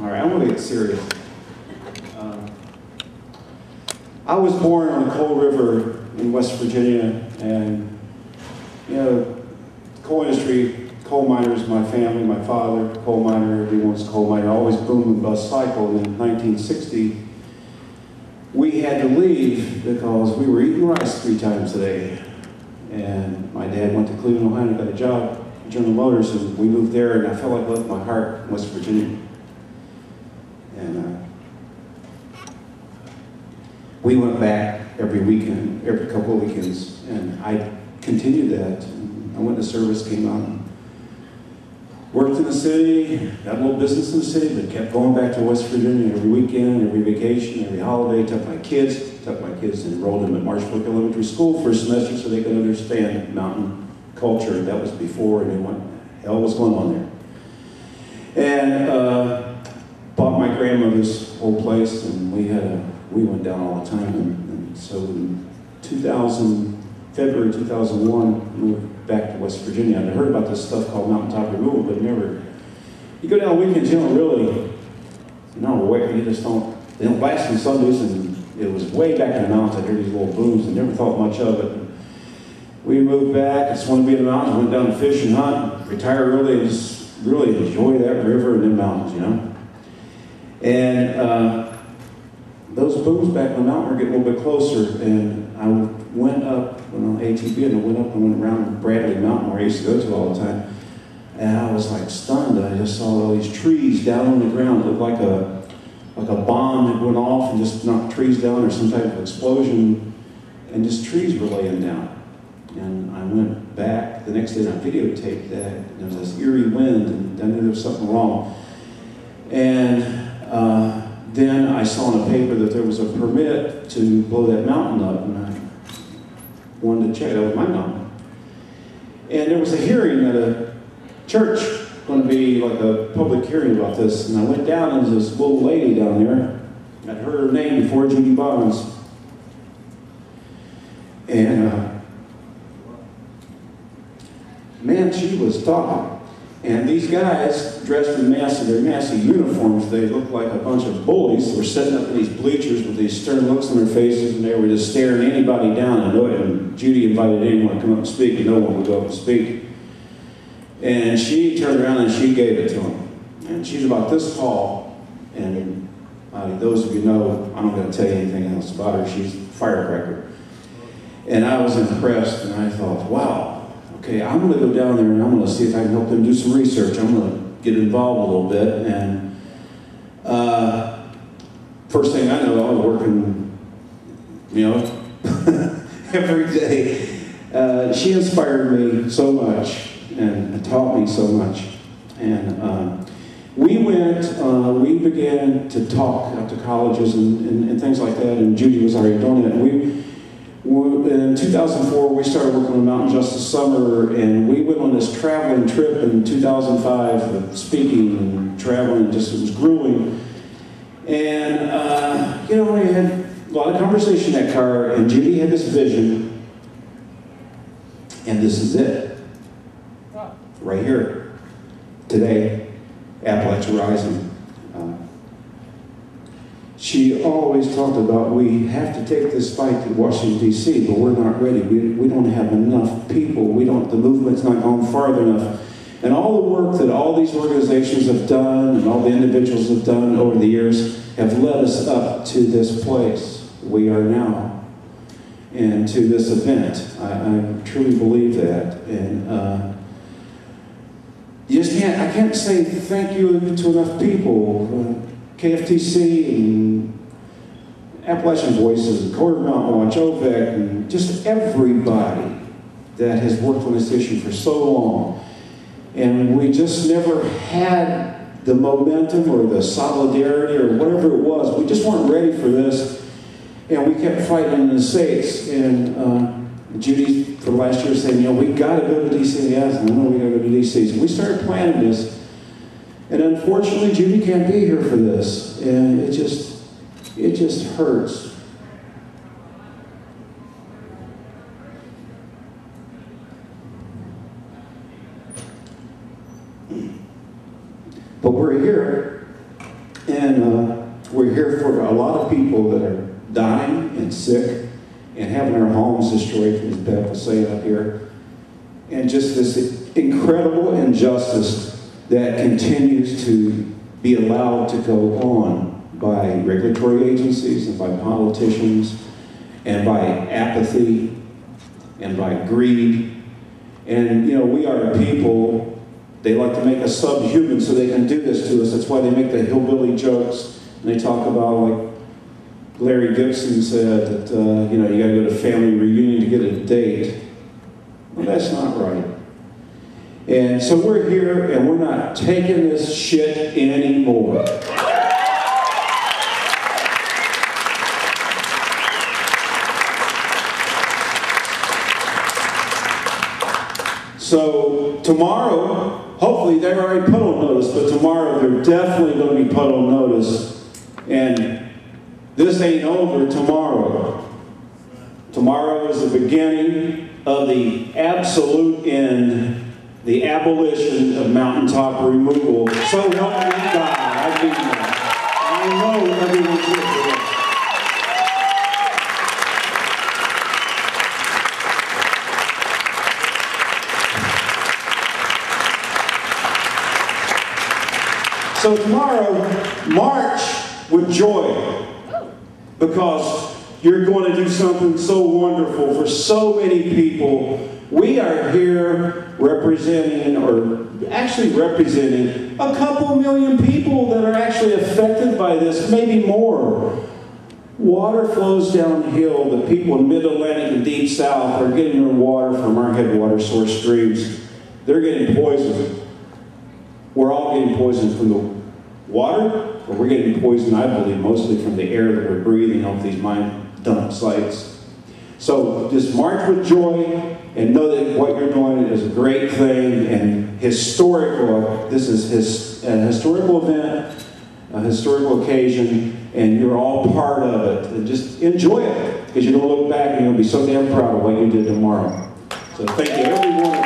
All right, I'm going to get serious. I was born on the Coal River in West Virginia, and you know, coal industry, coal miners, my family, my father, coal miner, everyone was a coal miner, always boom and bust cycle. And in 1960, we had to leave because we were eating rice 3 times a day. And my dad went to Cleveland, Ohio, and got a job at General Motors, and we moved there, and I felt like I left my heart in West Virginia. And we went back every weekend, every couple of weekends, and I continued that. I went to service, came out, and worked in the city, got a little business in the city, but kept going back to West Virginia every weekend, every vacation, every holiday. Took my kids and enrolled them at Marshbrook Elementary School for a semester so they could understand mountain culture. That was before anyone, hell was going on there. And bought my grandmother's old place, and we went down all the time. And so in February 2001, moved back to West Virginia. I'd heard about this stuff called mountaintop removal, but never. You go down weekends, you don't really, you just don't. They don't last on Sundays, and it was way back in the mountains. I heard these little booms and never thought much of it. We moved back. I just wanted to be in the mountains. Went down to fish and hunt, retire early, and just really enjoy that river and the mountains, you know. And those booms back in the mountain were getting a little bit closer, and I went up on ATV, and I went up and went around Bradley Mountain where I used to go to all the time, and I was like stunned. I just saw all these trees down on the ground. It looked like a bomb that went off and just knocked trees down, or some type of explosion, and just trees were laying down. And I went back the next day and I videotaped that, and there was this eerie wind, and I knew there was something wrong. And then I saw in a paper that there was a permit to blow that mountain up, and I wanted to check. That was my mountain. And there was a hearing at a church, going to be like a public hearing about this, and I went down, and there's this little lady down there. I'd heard her name before, Judy Bonds. And man, she was talking. And these guys, dressed in their massive uniforms, they looked like a bunch of bullies. They were sitting up in these bleachers with these stern looks on their faces, and they were just staring anybody down. And Judy invited anyone to come up and speak, and no one would go up and speak. And she turned around and she gave it to them. And she's about this tall, and those of you know, I'm not going to tell you anything else about her. She's a firecracker. And I was impressed, and I thought, wow. Okay, I'm going to go down there and I'm going to see if I can help them do some research. I'm going to get involved a little bit. And first thing I know, I was working, every day. She inspired me so much and taught me so much. And we began to talk out to colleges and things like that. And Judy was already doing it. In 2004, we started working on Mountain Justice Summer, and we went on this traveling trip in 2005, speaking and traveling. It was grueling. And, we had a lot of conversation in that car, and Judy had this vision, and this is it. Right here, today, Appalachia Rising. She always talked about, we have to take this fight to Washington, D.C., but we're not ready. We don't have enough people. The movement's not gone far enough. And all the work that all these organizations have done and all the individuals have done over the years have led us up to this place we are now and to this event. I truly believe that. And I can't say thank you to enough people. KFTC and Appalachian Voices, and Quarter Mountain Watch, OVEC, and just everybody that has worked on this issue for so long. And we just never had the momentum or the solidarity or whatever it was. We just weren't ready for this. And we kept fighting in the States. And Judy, for last year, saying, we got to go to D.C. Yes, I know we got to go to D.C. So we started planning this. And unfortunately, Judy can't be here for this, and it just hurts. But we're here, And we're here for a lot of people that are dying and sick and having their homes destroyed, as Beth was saying up here. And just this incredible injustice that continues to be allowed to go on by regulatory agencies and by politicians and by apathy and by greed. And, you know, we are a people, they like to make us subhuman so they can do this to us. That's why they make the hillbilly jokes. And they talk about, like Larry Gibson said, that, you know, you got to go to family reunion to get a date. Well, that's not right. And so we're here, and we're not taking this shit anymore. So tomorrow, hopefully they've already put on notice, but tomorrow they're definitely going to be put on notice. And this ain't over tomorrow. Tomorrow is the beginning of the absolute end, the abolition of mountaintop removal. So help me God. I know everyone's here for this. So tomorrow, march with joy, because you're going to do something so wonderful for so many people. We are here representing, or actually representing, a couple million people that are actually affected by this, maybe more. Water flows downhill. The people in Mid-Atlantic and Deep South are getting their water from our headwater source streams. They're getting poisoned. We're all getting poisoned from the water, or we're getting poisoned, I believe, mostly from the air that we're breathing off these mine dump sites. So just march with joy and know that what you're doing is a great thing and historical. This is a historical event, a historical occasion, and you're all part of it. And just enjoy it, because you're going to look back and you'll be so damn proud of what you did tomorrow. So thank you, everyone.